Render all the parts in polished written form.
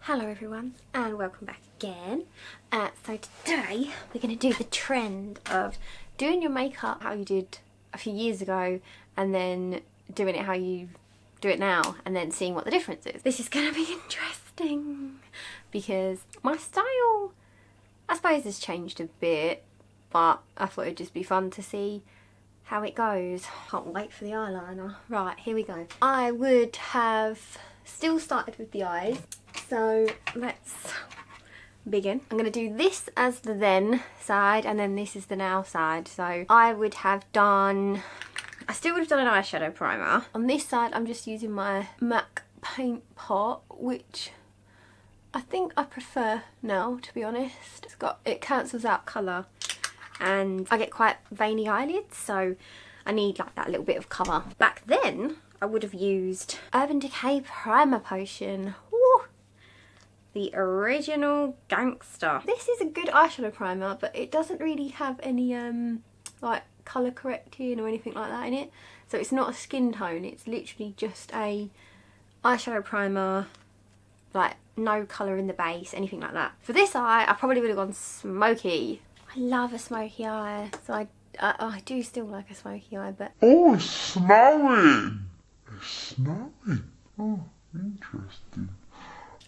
Hello everyone and welcome back again. So today we're going to do the trend of doing your makeup how you did a few years ago and then doing it how you do it now and then seeing what the difference is. This is going to be interesting because my style I suppose has changed a bit, but I thought it'd just be fun to see how it goes. Can't wait for the eyeliner. Right, here we go. I would have still started with the eyes. So let's begin. I'm going to do this as the then side and then this is the now side. So I would have done, I still would have done an eyeshadow primer. On this side I'm just using my MAC paint pot, which I think I prefer now, to be honest. It cancels out colour and I get quite veiny eyelids, so I need like that little bit of cover. Back then I would have used Urban Decay Primer Potion. Woo! The original gangster. This is a good eyeshadow primer, but it doesn't really have any like colour correcting or anything like that in it. So it's not a skin tone, it's literally just a eyeshadow primer, like no colour in the base, anything like that. For this eye, I probably would have gone smoky. I love a smoky eye, so I do still like a smoky eye, but... Oh, it's snowing! It's snowing. Oh, interesting.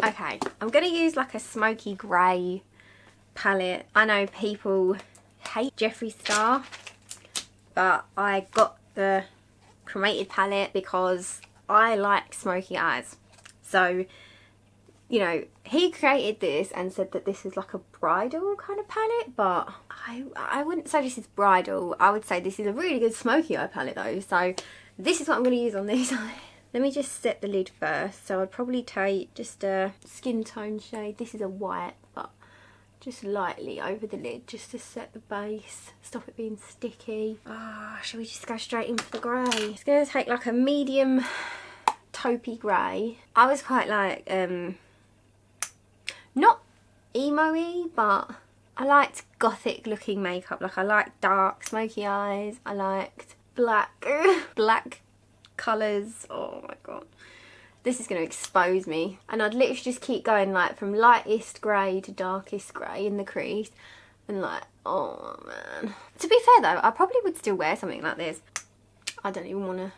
Okay, I'm going to use like a smoky grey palette. I know people hate Jeffree Star, but I got the cremated palette because I like smoky eyes. So, you know, he created this and said that this is like a bridal kind of palette, but I wouldn't say this is bridal. I would say this is a really good smoky eye palette though. So this is what I'm going to use on this eye. Let me just set the lid first. So I'd probably take just a skin tone shade. This is a white, but just lightly over the lid just to set the base, stop it being sticky. Shall we just go straight in for the grey? It's going to take like a medium taupey grey. I was quite like, not emo-y, but I liked gothic looking makeup. Like I liked dark smoky eyes. I liked black colours. Oh my god, this is going to expose me. And I'd literally just keep going like from lightest grey to darkest grey in the crease and like, oh man. To be fair though, I probably would still wear something like this. I don't even want to,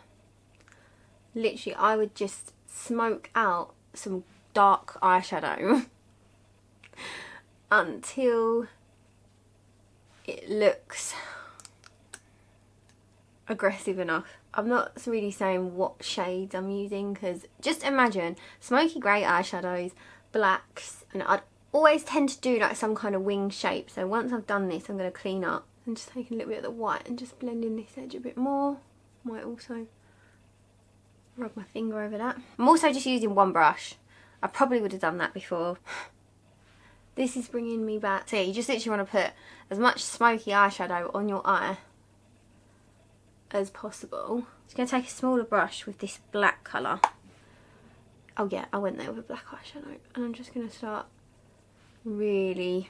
literally I would just smoke out some dark eyeshadow until it looks aggressive enough. I'm not really saying what shades I'm using because just imagine smoky grey eyeshadows, blacks, and I'd always tend to do like some kind of wing shape. So once I've done this, I'm going to clean up and just take a little bit of the white and just blend in this edge a bit more. Might also rub my finger over that. I'm also just using one brush. I probably would have done that before. This is bringing me back. So you just literally want to put as much smoky eyeshadow on your eye as possible. Just going to take a smaller brush with this black colour. Oh yeah, I went there with a black eyeshadow. And I'm just going to start really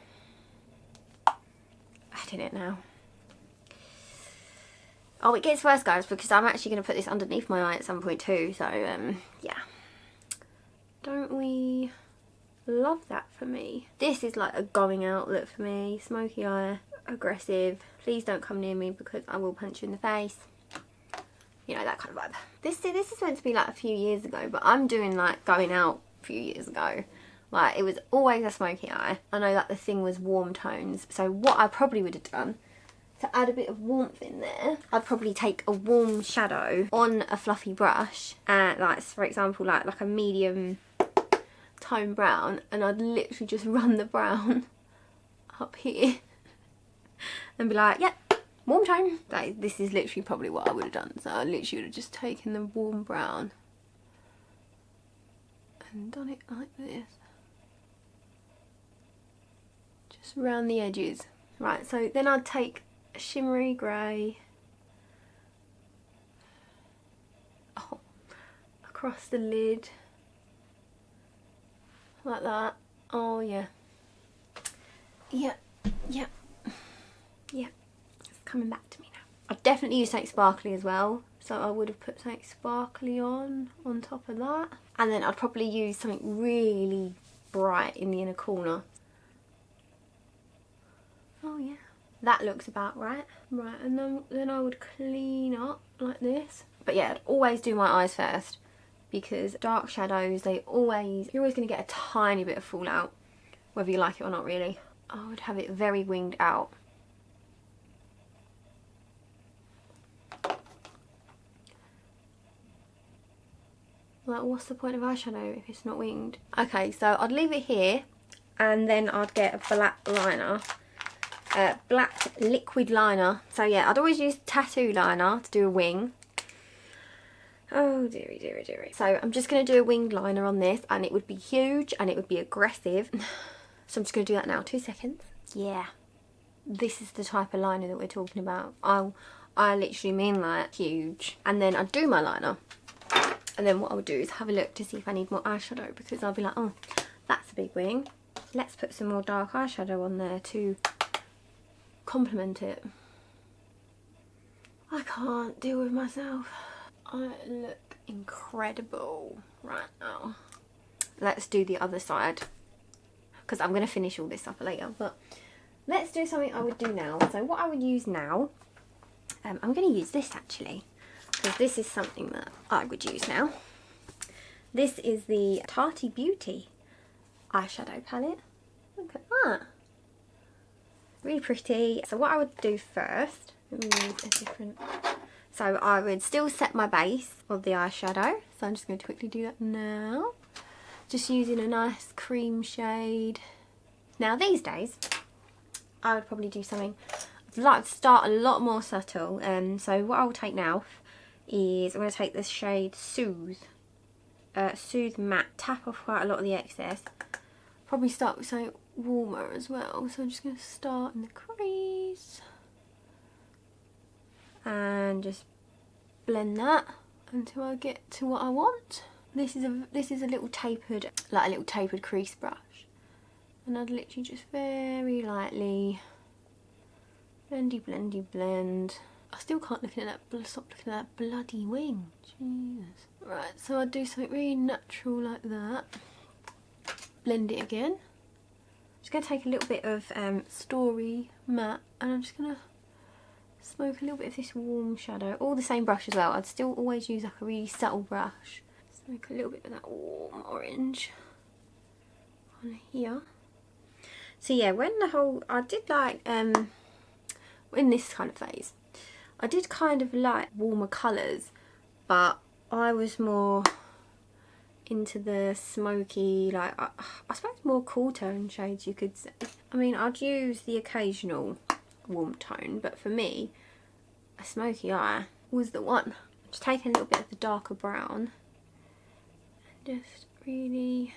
adding it now. Oh, it gets worse guys because I'm actually going to put this underneath my eye at some point too. So yeah. Don't we love that for me? This is like a going out look for me. Smoky eye, aggressive. Please don't come near me because I will punch you in the face. You know, that kind of vibe. This is meant to be like a few years ago, but I'm doing like going out a few years ago. Like it was always a smoky eye. I know that the thing was warm tones. So what I probably would have done to add a bit of warmth in there, I'd probably take a warm shadow on a fluffy brush and like for example like a medium tone brown, and I'd literally just run the brown up here and be like, yep, warm tone. This is literally probably what I would have done. So I literally would have just taken the warm brown and done it like this. Just around the edges. Right, so then I'd take a shimmery grey across the lid. Like that. Oh yeah. Yep. Yep. Yep. It's coming back to me now. I've definitely used something sparkly as well. So I would have put something sparkly on top of that. And then I'd probably use something really bright in the inner corner. Oh yeah, that looks about right. Right, and then I would clean up like this. But yeah, I'd always do my eyes first, because dark shadows, you're always going to get a tiny bit of fallout, whether you like it or not really. I would have it very winged out. Like, what's the point of eyeshadow if it's not winged? Okay, so I'd leave it here, and then I'd get a black liner. Black liquid liner. So yeah, I'd always use tattoo liner to do a wing. Oh dearie, dearie, dearie. So I'm just going to do a winged liner on this, and it would be huge and it would be aggressive. So I'm just going to do that now. 2 seconds. Yeah. This is the type of liner that we're talking about. I literally mean like huge. And then I'd do my liner. And then what I would do is have a look to see if I need more eyeshadow, because I'll be like, oh, that's a big wing. Let's put some more dark eyeshadow on there to complement it. I can't deal with myself. I look incredible right now. Let's do the other side, because I'm going to finish all this up later, but let's do something I would do now. So what I would use now, I'm going to use this actually, because this is something that I would use now. This is the Tarty Beauty eyeshadow palette. Look at that. Really pretty. So what I would do first, let me use a different... So I would still set my base of the eyeshadow. So I'm just going to quickly do that now. Just using a nice cream shade. Now these days, I would probably do something... I'd like to start a lot more subtle. So what I will take now is I'm going to take this shade Soothe. Soothe Matte. Tap off quite a lot of the excess. Probably start with something warmer as well. So I'm just going to start in the crease. And just blend that until I get to what I want. This is a little tapered, like a little tapered crease brush, and I'd literally just very lightly blendy, blendy, blend. I still can't look at that. Stop looking at that bloody wing. Jesus. Right, so I'd do something really natural like that. Blend it again. Just gonna take a little bit of Story Matte, and I'm just gonna smoke a little bit of this warm shadow. All the same brush as well. I'd still always use like a really subtle brush. Smoke a little bit of that warm orange on here. So yeah, I did like, in this kind of phase, I did kind of like warmer colours, but I was more into the smoky, like, I suppose more cool tone shades you could say. I mean, I'd use the occasional warm tone, but for me a smoky eye was the one. Just taking a little bit of the darker brown and just really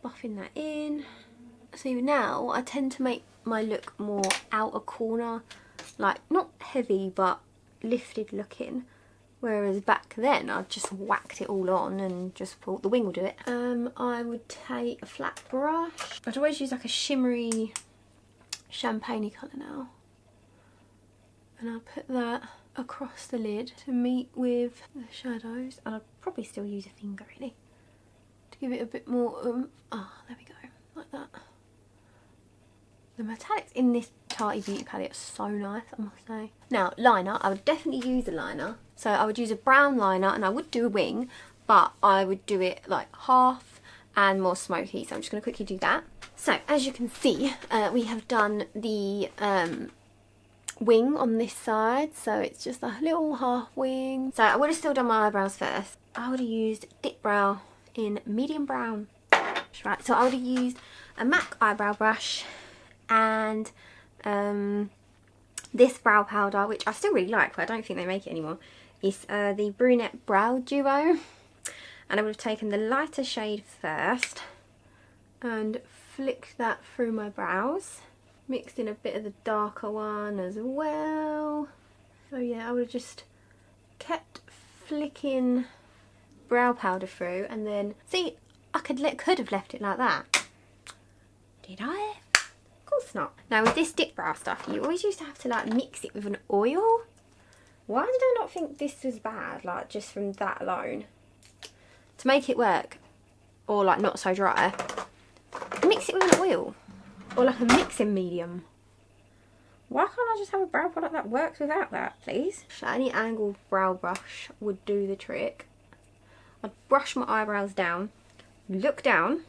buffing that in. So now I tend to make my look more outer corner, like not heavy but lifted looking, whereas back then I just whacked it all on and just thought the wing will do it. I would take a flat brush. I'd always use like a shimmery champagne colour now, and I'll put that across the lid to meet with the shadows, and I'd probably still use a finger really to give it a bit more oh, there we go, like that. The metallics in this Tarty Beauty palette are so nice, I must say. Now liner, I would definitely use a liner, so I would use a brown liner, and I would do a wing, but I would do it like half and more smoky, so I'm just going to quickly do that. So as you can see, we have done the wing on this side, so it's just a little half wing. So I would have still done my eyebrows first. I would have used Dip Brow in medium brown. Right, so I would have used a MAC eyebrow brush and this brow powder, which I still really like, but I don't think they make it anymore. It's the Brunette Brow Duo, and I would have taken the lighter shade first and flicked that through my brows, mixed in a bit of the darker one as well. So yeah, I would have just kept flicking brow powder through, and then see, I could have left it like that. Did I? Of course not. Now with this dip brow stuff, you always used to have to like mix it with an oil. Why did I not think this was bad, like just from that alone? To make it work, or like not so dry, mix it with an oil or like a mixing medium. Why can't I just have a brow product that works without that, please? Any angled brow brush would do the trick. I'd brush my eyebrows down, look down,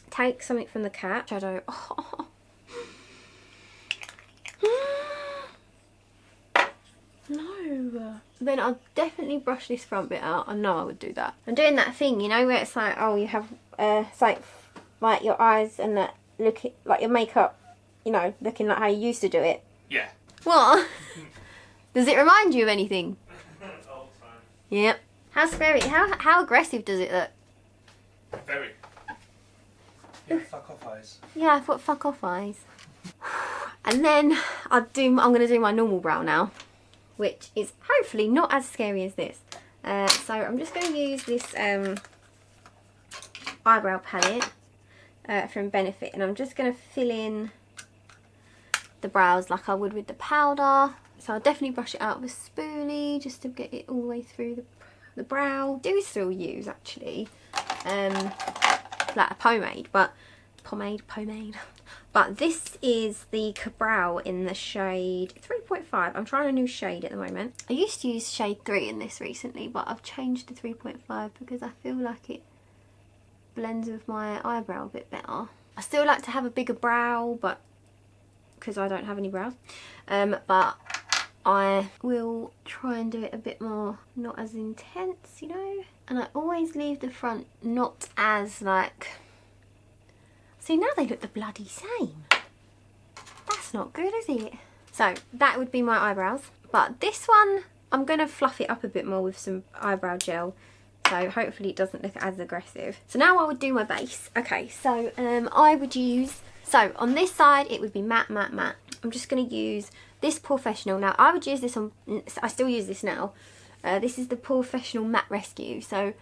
take something from the cat shadow. Oh. No. Then I'll definitely brush this front bit out. I know I would do that. I'm doing that thing, you know, where it's like, oh, you have, it's like your eyes and that look, like your makeup, you know, looking like how you used to do it. Yeah. What? Does it remind you of anything? All the time. Yep. How scary, how aggressive does it look? Very. Yeah, fuck off eyes. Yeah, I've got fuck off eyes. And then I'm going to do my normal brow now, which is hopefully not as scary as this. So I'm just going to use this eyebrow palette from Benefit, and I'm just going to fill in the brows like I would with the powder. So I'll definitely brush it out with a spoolie just to get it all the way through the brow. I do still use actually like a pomade, but pomade. But this is the Brow in the shade 3.5. I'm trying a new shade at the moment. I used to use shade 3 in this recently, but I've changed to 3.5 because I feel like it blends with my eyebrow a bit better. I still like to have a bigger brow, but because I don't have any brows. But I will try and do it a bit more, not as intense, you know? And I always leave the front not as like... See, now they look the bloody same. That's not good, is it? So that would be my eyebrows. But this one, I'm going to fluff it up a bit more with some eyebrow gel. So hopefully it doesn't look as aggressive. So now I would do my base. Okay, so I would use... So on this side, it would be matte. I'm just going to use this Professional. Now, I would use this on... I still use this now. This is the Professional Matte Rescue. So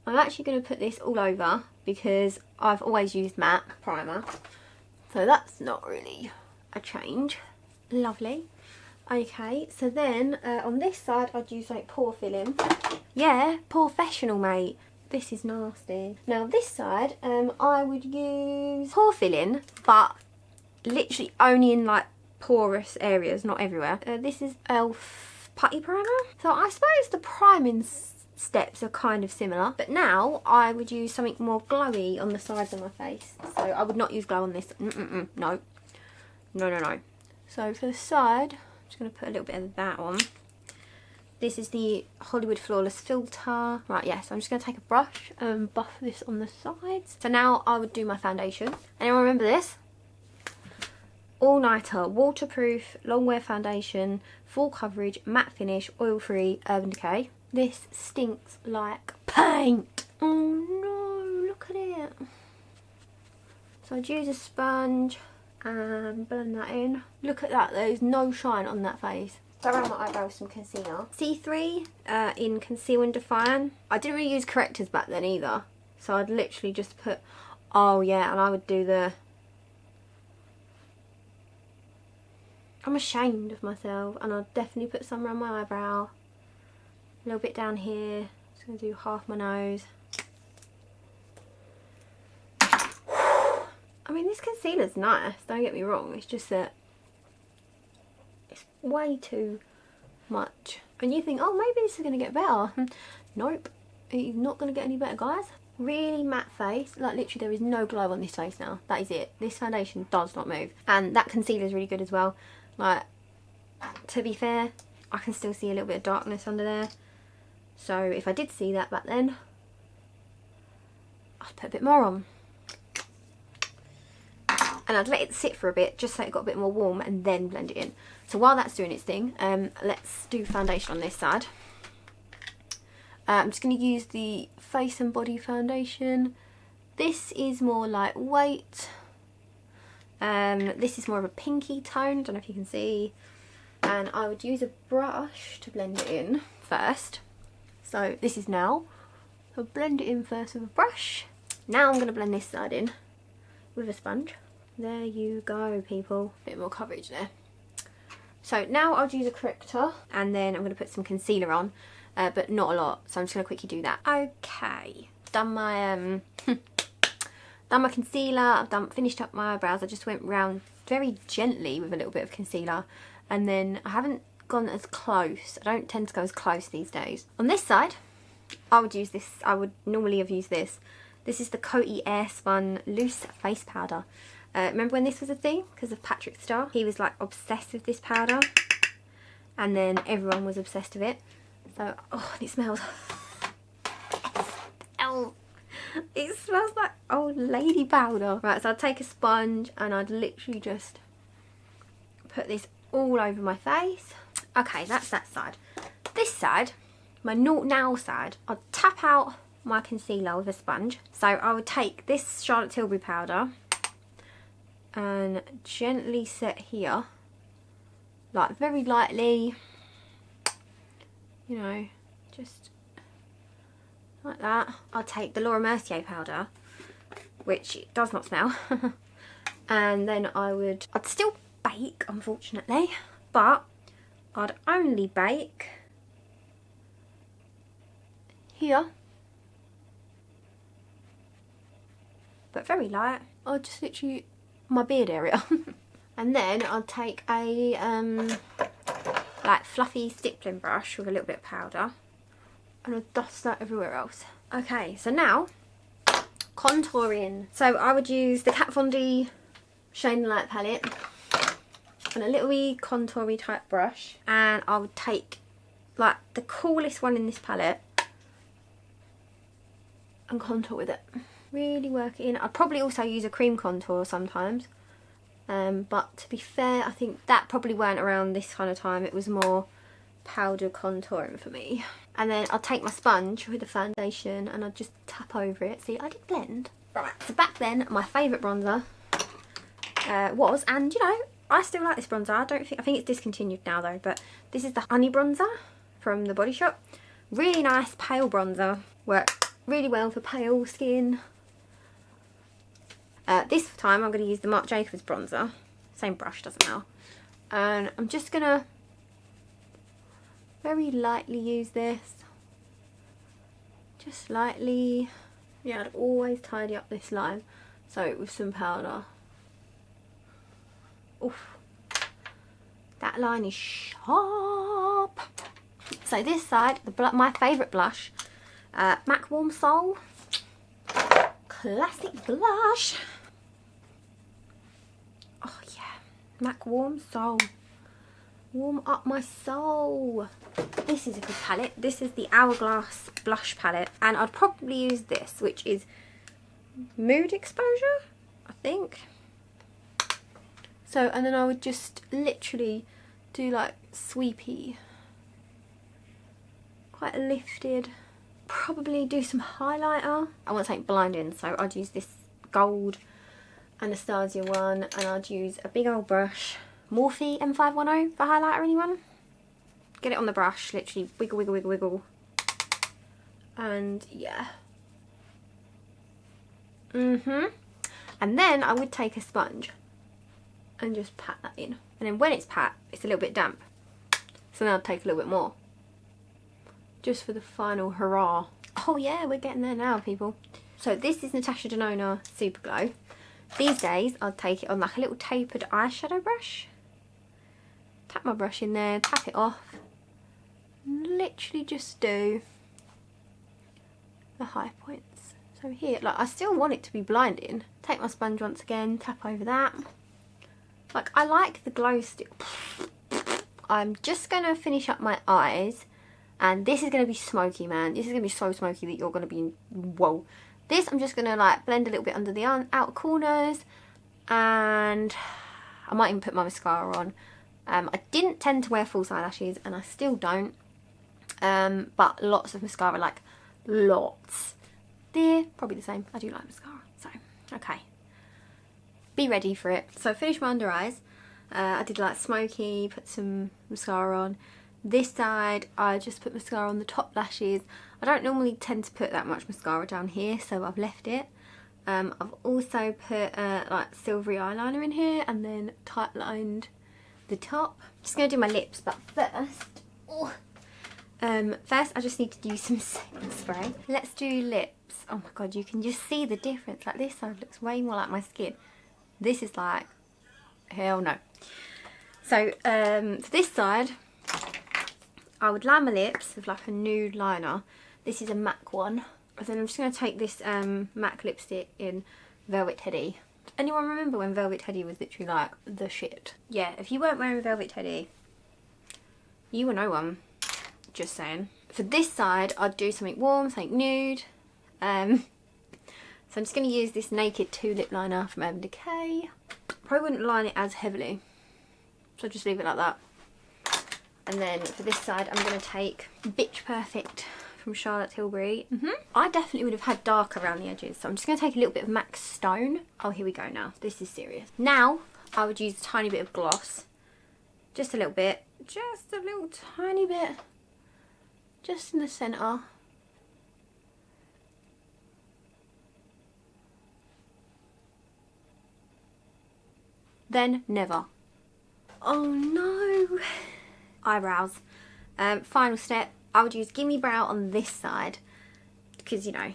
I'm actually going to put this all over because I've always used matte primer. So that's not really a change. Lovely. Okay, so then on this side I'd use like pore filling. Yeah, Professional, mate. This is nasty. Now this side I would use pore filling, but literally only in like porous areas, not everywhere. This is e.l.f. putty primer. So I suppose the priming steps are kind of similar, but now I would use something more glowy on the sides of my face. So I would not use glow on this. No. So for the side, I'm just going to put a little bit of that on. This is the Hollywood Flawless filter. Right, yes, I'm just going to take a brush and buff this on the sides. So now I would do my foundation. Anyone remember this? All Nighter, waterproof, long wear foundation, full coverage, matte finish, oil free, Urban Decay. This stinks like paint. Oh no, look at it. So I'd use a sponge and blend that in. Look at that, there's no shine on that face. Go around my eyebrows with some concealer. C3 in Conceal and Define. I didn't really use correctors back then either. So I'd literally just put, oh yeah, and I would do the... I'm ashamed of myself, and I'd definitely put some around my eyebrow. A little bit down here. Just going to do half my nose. I mean, this concealer's nice, don't get me wrong. It's just that it's way too much. And you think, oh, maybe this is going to get better. Nope. It's not going to get any better, guys. Really matte face. Like, literally, there is no glow on this face now. That is it. This foundation does not move. And that concealer is really good as well. Like, to be fair, I can still see a little bit of darkness under there. So if I did see that back then, I'd put a bit more on. And I'd let it sit for a bit, just so it got a bit more warm, and then blend it in. So while that's doing its thing, let's do foundation on this side. I'm just going to use the Face and Body Foundation. This is more lightweight. This is more of a pinky tone, I don't know if you can see. And I would use a brush to blend it in first. So this is now. I'll blend it in first with a brush. Now I'm going to blend this side in with a sponge. There you go, people. Bit more coverage there. So now I'll use a corrector, and then I'm going to put some concealer on, but not a lot. So I'm just going to quickly do that. Okay, done my Done my concealer, I've finished up my eyebrows. I just went round very gently with a little bit of concealer, and then I haven't gone as close. I don't tend to go as close these days. On this side, I would use this. I would normally have used this. This is the Coty Airspun Loose Face Powder. Remember when this was a thing? Because of Patrick Star. He was like obsessed with this powder. And then everyone was obsessed with it. So, oh, it smells. Oh, it smells like old lady powder. Right, so I'd take a sponge and I'd literally just put this all over my face. Okay, that's that side. This side, my now side, I'd tap out my concealer with a sponge. So I would take this Charlotte Tilbury powder and gently set here, like very lightly, you know, just like that. I'll take the Laura Mercier powder, which it does not smell, and then I'd still bake, unfortunately, but I'd only bake here, but very light. I'll just literally my beard area. And then I'll take a like fluffy stippling brush with a little bit of powder and I'll dust that everywhere else. Okay, so now contouring. So I would use the Kat Von D Shine the Light palette and a little wee contoury type brush, and I would take like the coolest one in this palette and contour with it. Really work it in. I'd probably also use a cream contour sometimes, but to be fair, I think that probably weren't around this kind of time. It was more powder contouring for me. And then I'll take my sponge with the foundation and I'll just tap over it. See, I did blend. Right, so back then my favourite bronzer was, and you know, I still like this bronzer. I think it's discontinued now though, but this is the Honey Bronzer from the Body Shop. Really nice pale bronzer. Works really well for pale skin. This time I'm going to use the Marc Jacobs bronzer. Same brush, doesn't matter. And I'm just going to very lightly use this. Just lightly. Yeah, I'd always tidy up this line. So with some powder. Oof. That line is sharp. So this side, my favourite blush, MAC Warm Soul. Classic blush. Oh yeah, MAC Warm Soul. Warm up my soul. This is a good palette. This is the Hourglass blush palette, and I'd probably use this, which is Mood Exposure, I think. So, and then I would just literally do like sweepy, quite lifted. Probably do some highlighter. I want something blinding, so I'd use this gold Anastasia one, and I'd use a big old brush. Morphe M510 for highlighter, anyone? Get it on the brush, literally wiggle, wiggle, wiggle, wiggle. And yeah. And then I would take a sponge and just pat that in. And then when it's pat, it's a little bit damp. So then I'd take a little bit more. Just for the final hurrah. Oh yeah, we're getting there now, people. So this is Natasha Denona Super Glow. These days, I'd take it on like a little tapered eyeshadow brush. Tap my brush in there, tap it off. Literally just do the high points. So here, like I still want it to be blinding. Take my sponge once again, tap over that. Like I like the glow stick. I'm just going to finish up my eyes. And this is going to be smoky, man. This is going to be so smoky that you're going to be, whoa. This, I'm just going to like blend a little bit under the outer corners. And I might even put my mascara on. I didn't tend to wear false eyelashes, and I still don't. But lots of mascara, like lots. They're probably the same. I do like mascara. So, okay. Be ready for it. So I finished my under eyes. I did like smoky, put some mascara on. This side, I just put mascara on the top lashes. I don't normally tend to put that much mascara down here, so I've left it. I've also put like silvery eyeliner in here and then tight lined the top. Just going to do my lips, but first, first I just need to use some setting spray. Let's do lips. difference. Oh my god, you can just see the difference. Like this side looks way more like my skin. This is like, hell no. So for this side, I would line my lips with like a nude liner. This is a MAC one. And then I'm just going to take this MAC lipstick in Velvet Teddy. Anyone remember when Velvet Teddy was literally like the shit? Yeah, if you weren't wearing Velvet Teddy, you were no one. Just saying. For this side, I'd do something warm, something nude. So I'm just going to use this Naked 2 lip liner from Urban Decay. Probably wouldn't line it as heavily, so just leave it like that. And then for this side, I'm going to take Bitch Perfect from Charlotte Tilbury. I definitely would have had dark around the edges, so I'm just going to take a little bit of MAC Stone. Oh, here we go now. This is serious. Now, I would use a tiny bit of gloss. Just a little bit. Just a little tiny bit. Just in the centre. Then never. Oh no. Eyebrows. Final step. I would use Gimme Brow on this side because, you know,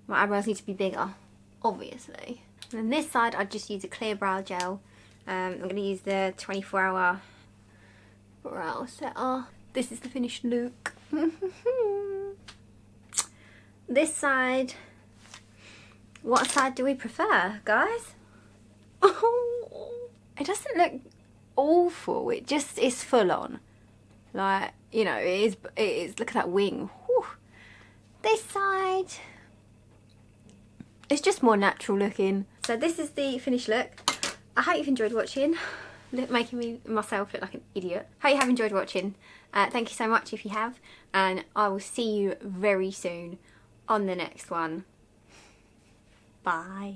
my eyebrows need to be bigger, obviously. And on this side, I'd just use a clear brow gel. I'm going to use the 24-hour brow setter. This is the finished look. This side. What side do we prefer, guys? It doesn't look awful. It just is full on. Like, you know, it is. Look at that wing. Whew. This side, it's just more natural looking. So this is the finished look. I hope you've enjoyed watching. Making myself look like an idiot. Hope you have enjoyed watching. Thank you so much if you have. And I will see you very soon on the next one. Bye.